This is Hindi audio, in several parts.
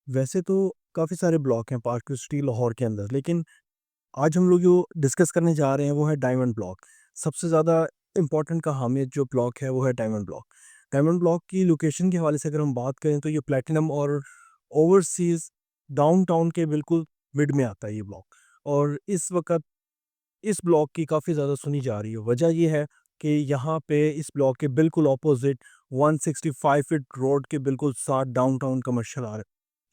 वैसे तो काफ़ी सारे ब्लॉक हैं पार्क सिटी लाहौर के अंदर, लेकिन आज हम लोग जो डिस्कस करने जा रहे हैं वो है डायमंड ब्लॉक। सबसे ज़्यादा इम्पोर्टेंट का हामियत जो ब्लॉक है वो है डायमंड ब्लॉक। डायमंड ब्लॉक की लोकेशन के हवाले से अगर हम बात करें तो ये प्लेटिनम और ओवरसीज़ डाउनटाउन के बिल्कुल मिड में आता है ये ब्लॉक। और इस वक़्त इस ब्लॉक की काफ़ी ज़्यादा सुनी जा रही है। वजह ये है कि यहाँ पे इस ब्लॉक के बिल्कुल ऑपोज़िट 165 फीट रोड के बिल्कुल साथ डाउनटाउन कमर्शियल आ रहा है।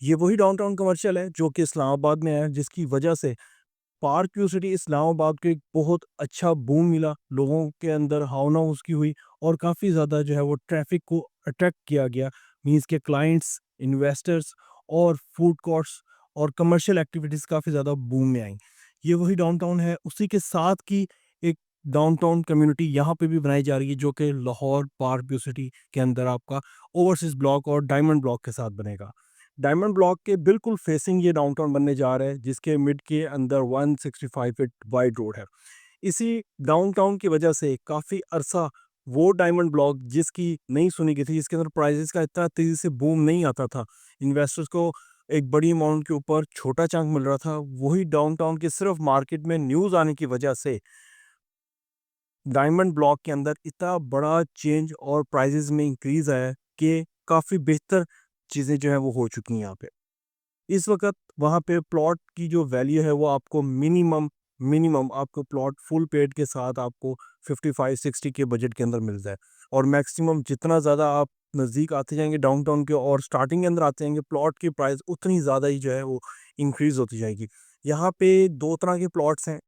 ये वही डाउनटाउन कमर्शियल है जो कि इस्लामाबाद में है, जिसकी वजह से पार्क व्यू सिटी इस्लामाबाद को एक बहुत अच्छा बूम मिला, लोगों के अंदर भावना उसकी हुई और काफ़ी ज़्यादा जो है वो ट्रैफ़िक को अट्रैक्ट किया गया। मीन्स के क्लाइंट्स, इन्वेस्टर्स और फूड कोर्ट्स और कमर्शियल एक्टिविटीज़ काफ़ी ज़्यादा बूम में आई। ये वही डाउनटाउन है, उसी के साथ की एक डाउनटाउन कम्युनिटी यहाँ पे भी बनाई जा रही है जो कि लाहौर पार्क व्यू सिटी के अंदर आपका ओवरसीज़ ब्लॉक और डायमंड ब्लॉक के साथ बनेगा। डायमंड ब्लॉक के बिल्कुल फेसिंग ये डाउनटाउन बनने जा रहा है, जिसके मिड के अंदर 165 फीट वाइड रोड है। इसी डाउनटाउन की वजह से काफ़ी अरसा वो डायमंड ब्लॉक जिसकी नहीं सुनी गई थी, जिसके अंदर प्राइजेस का इतना तेज़ी से बूम नहीं आता था, इन्वेस्टर्स को एक बड़ी अमाउंट के ऊपर छोटा चंक मिल रहा था, वही डाउनटाउन के सिर्फ मार्केट में न्यूज़ आने की वजह से डायमंड ब्लॉक के अंदर इतना बड़ा चेंज और प्राइजेस में इंक्रीज़ आया है कि काफ़ी बेहतर चीज़ें जो है वो हो चुकी हैं यहाँ पे। इस वक़्त वहाँ पे प्लॉट की जो वैल्यू है वो आपको मिनिमम मिनिमम आपको प्लॉट फुल पेड के साथ आपको 55-60 के बजट के अंदर मिलता है। और मैक्सिमम जितना ज़्यादा आप नज़दीक आते जाएँगे डाउनटाउन के और स्टार्टिंग के अंदर आते जाएँगे, प्लॉट की प्राइस उतनी ज़्यादा ही जो है वो इंक्रीज़ होती जाएगी। यहाँ पे 2 तरह के प्लॉट्स हैं।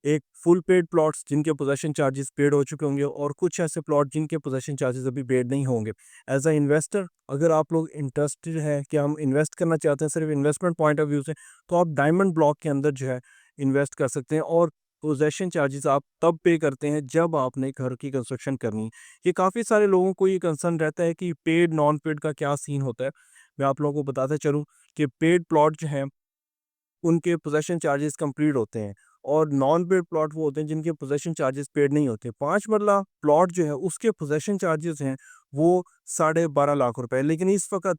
एक फुल पेड प्लॉट्स जिनके पोज़ेशन चार्जेस पेड हो चुके होंगे और कुछ ऐसे प्लॉट जिनके पोज़ेशन चार्जेस अभी पेड नहीं होंगे। एज़ अ इन्वेस्टर अगर आप लोग इंटरेस्टेड हैं कि हम इन्वेस्ट करना चाहते हैं सिर्फ इन्वेस्टमेंट पॉइंट ऑफ व्यू से, तो आप डायमंड ब्लॉक के अंदर जो है इन्वेस्ट कर सकते हैं और पोज़ेशन चार्जेस आप तब पे करते हैं जब आपने घर की कंस्ट्रक्शन करनी है। ये काफ़ी सारे लोगों को ये कंसर्न रहता है कि पेड नॉन पेड का क्या सीन होता है। मैं आप लोगों को बताता चलूँ कि पेड प्लॉट जो हैं उनके पोज़ेशन चार्जेस कंप्लीट होते हैं और नॉन पेड प्लॉट वो होते हैं जिनके पोज़ेशन चार्जेस पेड नहीं होते। 5 मरला प्लॉट जो है उसके पोज़ेशन चार्जेस हैं वो साढ़े 12 लाख रुपए। लेकिन इस वक़्त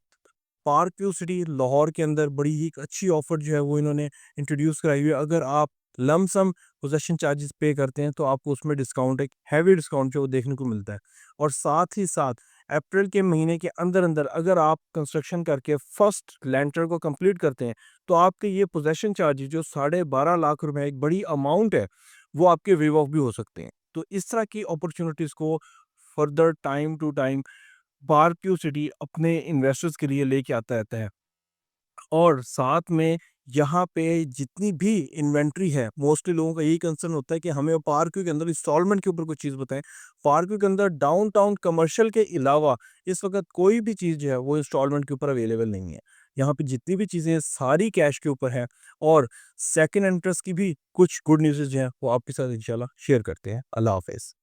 पार्क व्यू सिटी लाहौर के अंदर बड़ी ही एक अच्छी ऑफ़र जो है वो इन्होंने इंट्रोड्यूस कराई हुई है। अगर आप लमसम पोज़ेशन चार्जेस पे करते हैं तो आपको उसमें डिस्काउंट, एक हेवी डिस्काउंट जो है वो देखने को मिलता है। और साथ ही साथ अप्रैल के महीने के अंदर-अंदर अगर आप कंस्ट्रक्शन करके फर्स्ट लैंटर को कंप्लीट करते हैं, तो आपके ये पोज़ेशन चार्जेज़ जो साढ़े 12 लाख रुपए एक बड़ी अमाउंट है, वो आपके वेव ऑफ भी हो सकते हैं। तो इस तरह की अपॉर्च्युनिटीज़ को further time to time Park View City अपने इन्वेस्टर्स के लिए लेके आता रहता है। और साथ में यहाँ पे जितनी भी इन्वेंटरी है, मोस्टली लोगों का यही कंसर्न होता है कि हमें पार्क व्यू के अंदर इंस्टॉलमेंट के ऊपर कुछ चीज़ बताएँ। पार्क व्यू के अंदर डाउनटाउन कमर्शियल के अलावा इस वक़्त कोई भी चीज़ जो है वो इंस्टॉलमेंट के ऊपर अवेलेबल नहीं है। यहाँ पे जितनी भी चीज़ें हैं सारी कैश के ऊपर हैं और सेकंड इंटरेस्ट की भी कुछ गुड न्यूज़ेज़ जो हैं वो आपके साथ इंशाल्लाह शेयर करते हैं। अल्लाह हाफ़िज़।